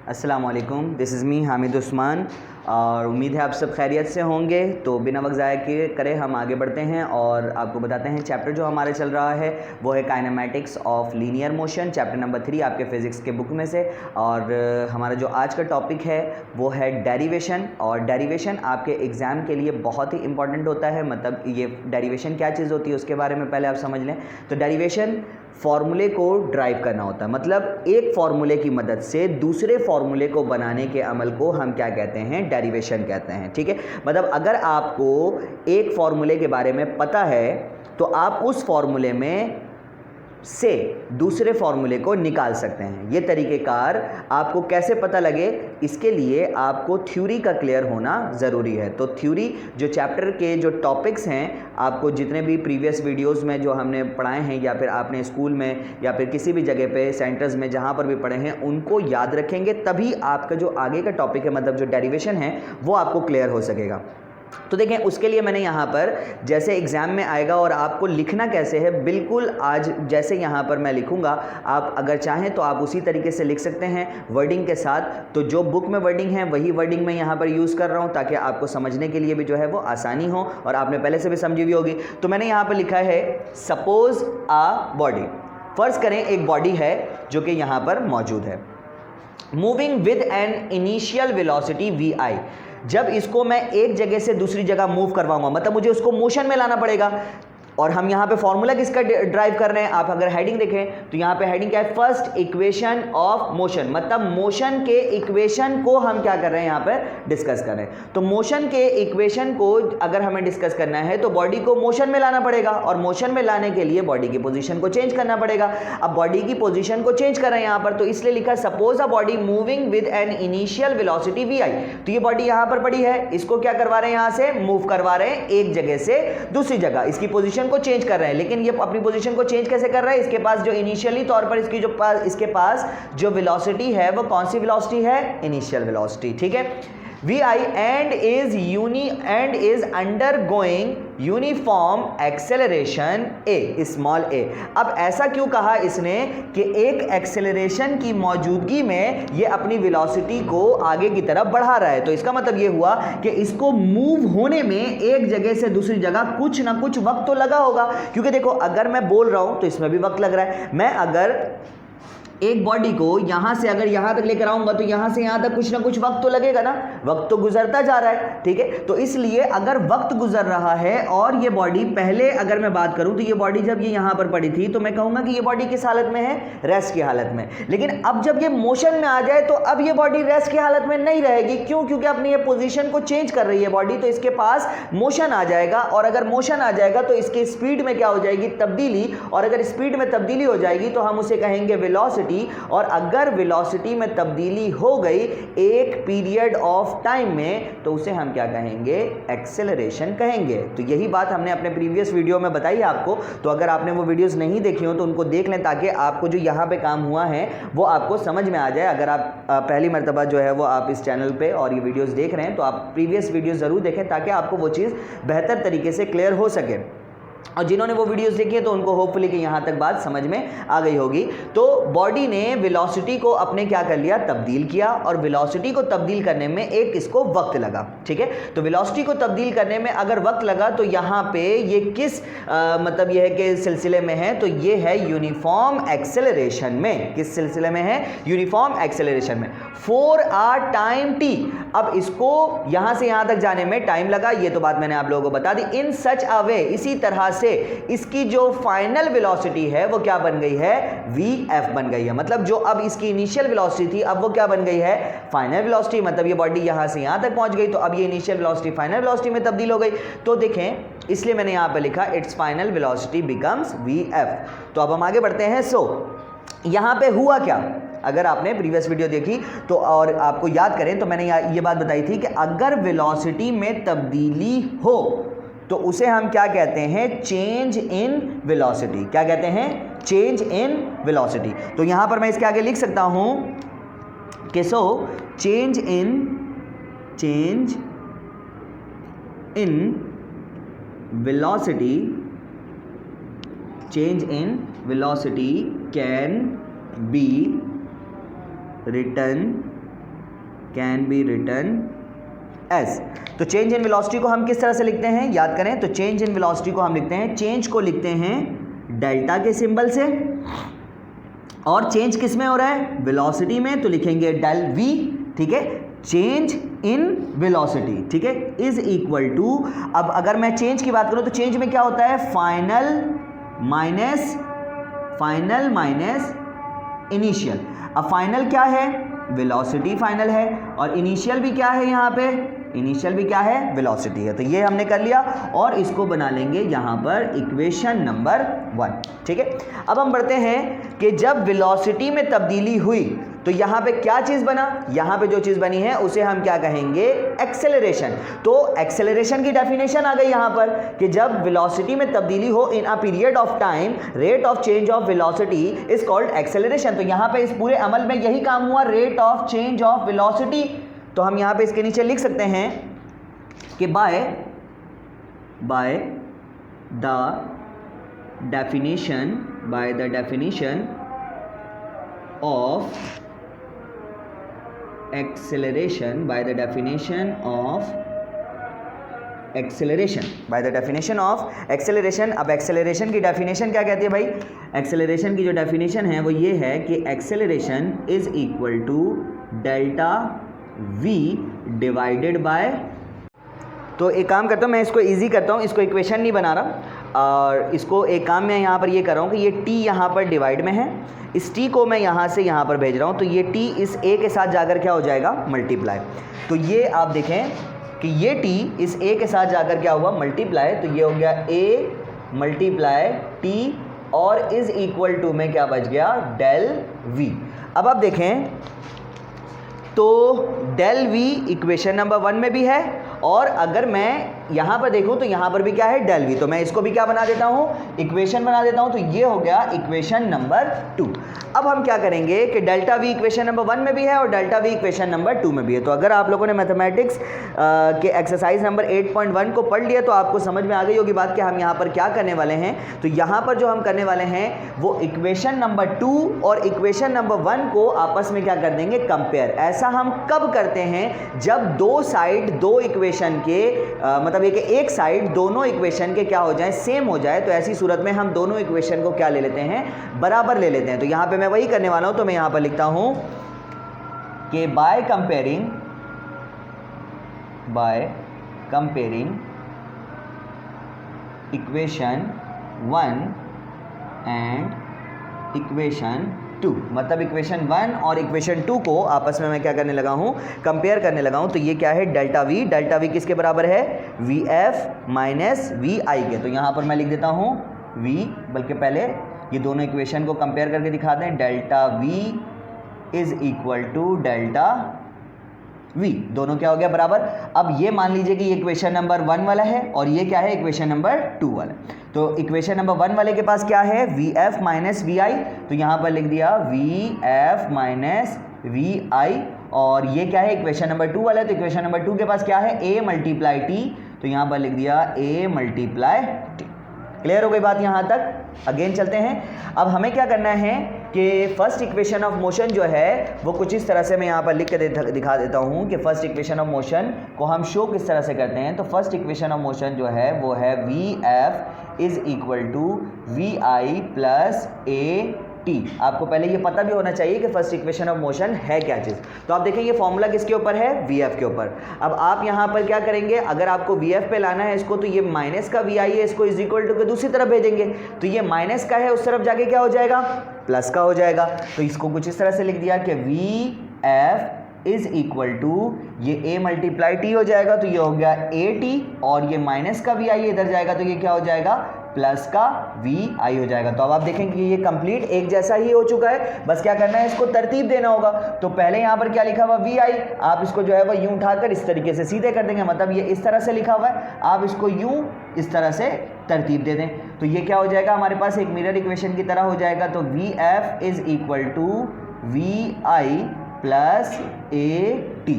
अस्सलाम वालेकुम, this is me Hamid Usman और उम्मीद है आप सब खैरियत से होंगे। तो बिना वक्त ज़ाया किए करे हम आगे बढ़ते हैं और आपको बताते हैं चैप्टर जो हमारे चल रहा है वो है kinematics of linear motion, chapter number 3 आपके फिज़िक्स के बुक में से। और हमारा जो आज का टॉपिक है वो है डेरिवेशन। और डेरिवेशन आपके एग्ज़ाम के लिए बहुत ही इंपॉर्टेंट होता है। मतलब ये डेरिवेशन क्या चीज़ होती है उसके बारे में पहले आप समझ लें। तो डेरिवेशन फॉर्मूले को ड्राइव करना होता है, मतलब एक फॉर्मूले की मदद से दूसरे फॉर्मूले को बनाने के अमल को हम क्या कहते हैं, डेरिवेशन कहते हैं। ठीक है, मतलब अगर आपको एक फॉर्मूले के बारे में पता है तो आप उस फॉर्मूले में से दूसरे फॉर्मूले को निकाल सकते हैं। ये तरीक़ेकार आपको कैसे पता लगे, इसके लिए आपको थ्योरी का क्लियर होना ज़रूरी है। तो थ्योरी जो चैप्टर के जो टॉपिक्स हैं, आपको जितने भी प्रीवियस वीडियोस में जो हमने पढ़ाए हैं या फिर आपने स्कूल में या फिर किसी भी जगह पे सेंटर्स में जहाँ पर भी पढ़े हैं उनको याद रखेंगे, तभी आपका जो आगे का टॉपिक है मतलब जो डेरिवेशन है वो आपको क्लियर हो सकेगा। तो देखें, उसके लिए मैंने यहाँ पर जैसे एग्ज़ाम में आएगा और आपको लिखना कैसे है, बिल्कुल आज जैसे यहाँ पर मैं लिखूँगा आप अगर चाहें तो आप उसी तरीके से लिख सकते हैं वर्डिंग के साथ। तो जो बुक में वर्डिंग है वही वर्डिंग मैं यहाँ पर यूज़ कर रहा हूँ ताकि आपको समझने के लिए भी जो है वो आसानी हो और आपने पहले से भी समझी हुई होगी। तो मैंने यहाँ पर लिखा है सपोज़ आ बॉडी। फ़र्ज़ करें एक बॉडी है जो कि यहाँ पर मौजूद है, moving with an initial velocity V I. जब इसको मैं एक जगह से दूसरी जगह मूव करवाऊंगा, मतलब मुझे उसको मोशन में लाना पड़ेगा। और हम यहाँ पे फॉर्मूला किसका ड्राइव कर रहे हैं, आप अगर हेडिंग देखें तो यहाँ पे हेडिंग क्या है, फर्स्ट इक्वेशन ऑफ मोशन। मतलब मोशन के इक्वेशन को हम क्या कर रहे हैं, यहाँ पे डिस्कस कर रहे हैं। तो मोशन के इक्वेशन को अगर हमें डिस्कस करना है तो बॉडी को मोशन में लाना पड़ेगा और मोशन में लाने के लिए बॉडी की पोजीशन को चेंज करना पड़ेगा। अब बॉडी की पोजीशन को चेंज कर रहे हैं यहाँ पर, तो इसलिए लिखा suppose a body moving with an initial velocity V I. तो ये बॉडी यहाँ पर पड़ी है, इसको क्या करवा रहे हैं, यहाँ से मूव करवा रहे हैं एक जगह से दूसरी जगह, इसकी पोजीशन को चेंज कर रहे हैं। लेकिन ये अपनी पोजीशन को चेंज कैसे कर रहा है, इसके पास जो इनिशियली तौर पर इसके पास जो वेलोसिटी है वो कौन सी वेलोसिटी है, इनिशियल वेलोसिटी। ठीक है, V I and is undergoing uniform acceleration A, small A. अब ऐसा क्यों कहा इसने कि एक एक्सेलरेशन की मौजूदगी में ये अपनी वेलोसिटी को आगे की तरफ बढ़ा रहा है। तो इसका मतलब ये हुआ कि इसको मूव होने में एक जगह से दूसरी जगह कुछ ना कुछ वक्त तो लगा होगा। क्योंकि देखो, अगर मैं बोल रहा हूं तो इसमें भी वक्त लग रहा है। मैं अगर एक बॉडी को यहां से अगर यहां तक लेकर आऊंगा तो यहां से यहां तक कुछ ना कुछ वक्त तो लगेगा ना, वक्त तो गुजरता जा रहा है। ठीक है, तो इसलिए अगर वक्त गुजर रहा है और ये बॉडी, पहले अगर मैं बात करूं तो ये बॉडी जब ये यहां पर पड़ी थी तो मैं कहूंगा कि ये बॉडी किस हालत में है, रेस्ट की हालत में। लेकिन अब जब ये मोशन में आ जाए तो अब ये बॉडी रेस्ट की हालत में नहीं रहेगी। क्यों? क्योंकि अपनी ये पोजीशन को चेंज कर रही है बॉडी, तो इसके पास मोशन आ जाएगा और अगर मोशन आ जाएगा तो इसकी स्पीड में क्या हो जाएगी, तब्दीली। और अगर स्पीड में तब्दीली हो जाएगी तो हम उसे कहेंगे वेलोसिटी। और अगर वेलोसिटी में तब्दीली हो गई एक पीरियड ऑफ टाइम में तो उसे हम क्या कहेंगे, एक्सेलरेशन कहेंगे। तो यही बात हमने अपने प्रीवियस वीडियो में बताई है आपको। तो अगर आपने वो वीडियोस नहीं देखी हो तो उनको देख लें ताकि आपको जो यहाँ पे काम हुआ है वो आपको समझ में आ जाए। अगर आप पहली मर्तबा जो है वो आप इस चैनल पे और ये वीडियोस देख रहे हैं तो आप प्रीवियस वीडियो ज़रूर देखें ताकि आपको वो चीज़ बेहतर तरीके से क्लियर हो सके। और जिन्होंने वो वीडियोस देखी है तो उनको होपफुली कि यहाँ तक बात समझ में आ गई होगी। तो बॉडी ने वेलोसिटी को अपने क्या कर लिया, तब्दील किया। और वेलोसिटी को तब्दील करने में एक इसको वक्त लगा। ठीक है, तो वेलोसिटी को तब्दील करने में अगर वक्त लगा तो यहाँ पे ये किस मतलब ये है कि सिलसिले में है, तो ये है यूनिफॉर्म एक्सेलरेशन में। किस सिलसिले में है, यूनिफॉर्म एक्सेलरेशन में, फॉर अ टाइम टी। अब इसको यहाँ से यहाँ तक जाने में टाइम लगा, ये तो बात मैंने आप लोगों को बता दी। इन सच अ वे, इसी तरह से इसकी जो फाइनल वेलोसिटी है वो क्या बन गई है, vf बन गई है। मतलब जो अब इसकी इनिशियल वेलोसिटी थी अब वो क्या बन गई है, फाइनल वेलोसिटी। मतलब ये बॉडी यहां से यहां तक पहुंच गई तो अब ये इनिशियल वेलोसिटी फाइनल वेलोसिटी में तब्दील हो गई। तो देखें, इसलिए मैंने यहां पे लिखा it's final velocity becomes vf। तो अब हम आगे बढ़ते हैं। यहां पे हुआ क्या, अगर आपने प्रीवियस वीडियो देखी तो और आपको याद करें तो मैंने ये बात बताई थी कि अगर वेलोसिटी में तब्दीली हो तो उसे हम क्या कहते हैं, चेंज इन वेलोसिटी। क्या कहते हैं, चेंज इन वेलोसिटी। तो यहां पर मैं इसके आगे लिख सकता हूं कि change in velocity can be written can be written as. तो चेंज इन वेलोसिटी को हम किस तरह से लिखते हैं, याद करें। तो चेंज इन वेलोसिटी को हम लिखते हैं, चेंज को लिखते हैं डेल्टा के सिंबल से, और चेंज किस में हो रहा है, वेलोसिटी में, तो लिखेंगे डेल वी, ठीक है। चेंज इन वेलोसिटी, ठीक है, इज इक्वल टू, अब अगर मैं चेंज की बात करूं तो चेंज में क्या होता है, फाइनल माइनस इनिशियल। अब फाइनल क्या है, वेलोसिटी फाइनल है, और इनिशियल भी क्या है, यहां पे इनिशियल भी क्या है, वेलोसिटी है। तो ये हमने कर लिया, और इसको बना लेंगे यहां पर इक्वेशन नंबर 1, ठीक है। अब हम बढ़ते हैं कि जब वेलोसिटी में तब्दीली हुई तो यहां पे क्या चीज बना, यहां पे जो चीज बनी है उसे हम क्या कहेंगे, एक्सेलरेशन। तो एक्सेलरेशन की डेफिनेशन आ गई यहां पर कि जब वेलोसिटी में तब्दीली हो in a period of time, rate of change of velocity is called acceleration. तो यहां पे इस पूरे अमल में यही काम हुआ, rate of change of velocity. तो हम यहां पे इसके नीचे लिख सकते हैं कि by the definition of acceleration, by the definition of acceleration. अब एक्सेलरेशन की डेफिनेशन क्या कहती है भाई, एक्सेलरेशन की जो डेफिनेशन है वो ये है कि acceleration is equal to delta v divided by, तो एक काम करता हूँ मैं, इसको इजी करता हूँ, इसको इक्वेशन नहीं बना रहा, और इसको एक काम मैं यहाँ पर ये कर रहा हूँ कि ये t यहाँ पर डिवाइड में है, इस t को मैं यहाँ से यहाँ पर भेज रहा हूँ, तो ये t इस a के साथ जाकर क्या हो जाएगा, मल्टीप्लाई। तो ये आप देखें कि ये t इस a के साथ जाकर क्या हुआ, मल्टीप्लाई। तो ये हो गया a मल्टीप्लाई t, और इज इक्वल टू में क्या बच गया, डेल v। अब आप देखें तो डेल v इक्वेशन नंबर 1 में भी है, और अगर मैं यहाँ पर देखूँ तो यहाँ पर भी क्या है, डेल v। तो मैं इसको भी क्या बना देता हूँ, इक्वेशन बना देता हूँ। तो ये हो गया इक्वेशन नंबर 2। अब हम क्या करेंगे कि डेल्टा v इक्वेशन नंबर 1 में भी है और डेल्टा v इक्वेशन नंबर 2 में भी है। तो अगर आप लोगों ने मैथमेटिक्स के एक्सरसाइज नंबर 8.1 को पढ़ लिया तो आपको समझ में आ गई होगी बात कि हम यहाँ पर क्या करने वाले हैं। तो यहाँ पर जो हम करने वाले हैं वो इक्वेशन नंबर 2 और इक्वेशन नंबर 1 को आपस में क्या कर देंगे, कंपेयर। ऐसा हम कब करते हैं, जब दो साइड दो इक्वेशन के मतलब एक साइड दोनों इक्वेशन के क्या हो जाए, सेम हो जाए। तो ऐसी सूरत में हम दोनों इक्वेशन को क्या ले लेते हैं, बराबर ले लेते हैं। तो यहाँ पे मैं वही करने वाला हूं। तो मैं यहाँ पर लिखता हूं कि by comparing equation 1 and equation 2, मतलब इक्वेशन 1 और इक्वेशन 2 को आपस में मैं क्या करने लगा हूं, कंपेयर करने लगा हूं। तो ये क्या है, डेल्टा v किसके बराबर है, vf माइनस vi के। तो यहां पर मैं लिख देता हूं v, बल्कि पहले ये दोनों इक्वेशन को कंपेयर करके दिखा दें। Delta v is equal to delta v, दोनों क्या हो गया, बराबर। अब ये मान लीजिए कि ये इक्वेशन नंबर 1 वाला है और ये क्या है, इक्वेशन नंबर 2 वाला। तो इक्वेशन नंबर 1 वाले के पास क्या है, vf माइनस vi। तो यहाँ पर लिख दिया vf माइनस vi, और ये क्या है, इक्वेशन नंबर 2 वाला है। तो इक्वेशन नंबर 2 के पास क्या है, a मल्टीप्लाई t। तो यहाँ पर लिख दिया a मल्टीप्लाई t। क्लियर हो गई बात यहाँ तक। अगेन चलते हैं। अब हमें क्या करना है कि फर्स्ट इक्वेशन ऑफ मोशन जो है वो कुछ इस तरह से मैं यहाँ पर लिख के दिखा देता हूँ कि फर्स्ट इक्वेशन ऑफ मोशन को हम शो किस तरह से करते हैं। तो फर्स्ट इक्वेशन ऑफ मोशन जो है वो है vf is equal to vi plus a t। आपको पहले ये पता भी होना चाहिए कि फर्स्ट इक्वेशन ऑफ मोशन है क्या चीज़। तो आप देखें ये फॉर्मूला किसके ऊपर है, vf के ऊपर। अब आप यहाँ पर क्या करेंगे, अगर आपको vf पे लाना है इसको, तो ये माइनस का vi है, इसको इज इक्वल टू के दूसरी तरफ भेजेंगे। तो ये माइनस का है, उस तरफ जाके क्या हो जाएगा, प्लस का हो जाएगा। तो इसको कुछ इस तरह से लिख दिया कि vf इज इक्वल टू ये a मल्टीप्लाई t हो जाएगा। तो ये हो गया at, और ये माइनस का vi इधर जाएगा तो ये क्या हो जाएगा, प्लस का vi हो जाएगा। तो अब आप देखेंगे कि ये कंप्लीट एक जैसा ही हो चुका है, बस क्या करना है, इसको तरतीब देना होगा। तो पहले यहाँ पर क्या लिखा हुआ vi, आप इसको जो है वो यूं उठाकर इस तरीके से सीधे कर देंगे, मतलब ये इस तरह से लिखा हुआ है, आप इसको यूं इस तरह से तरतीब दे दें। तो ये क्या हो जाएगा, हमारे पास एक मिरर इक्वेशन की तरह हो जाएगा। तो vf is equal to vi plus at,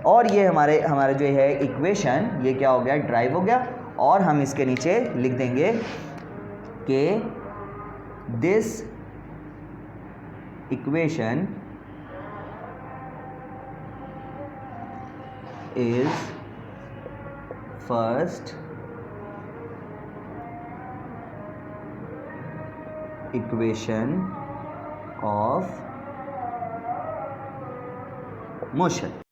और ये हमारे जो है इक्वेशन, ये क्या हो गया, ड्राइव हो गया। और हम इसके नीचे लिख देंगे कि this equation is first equation of motion.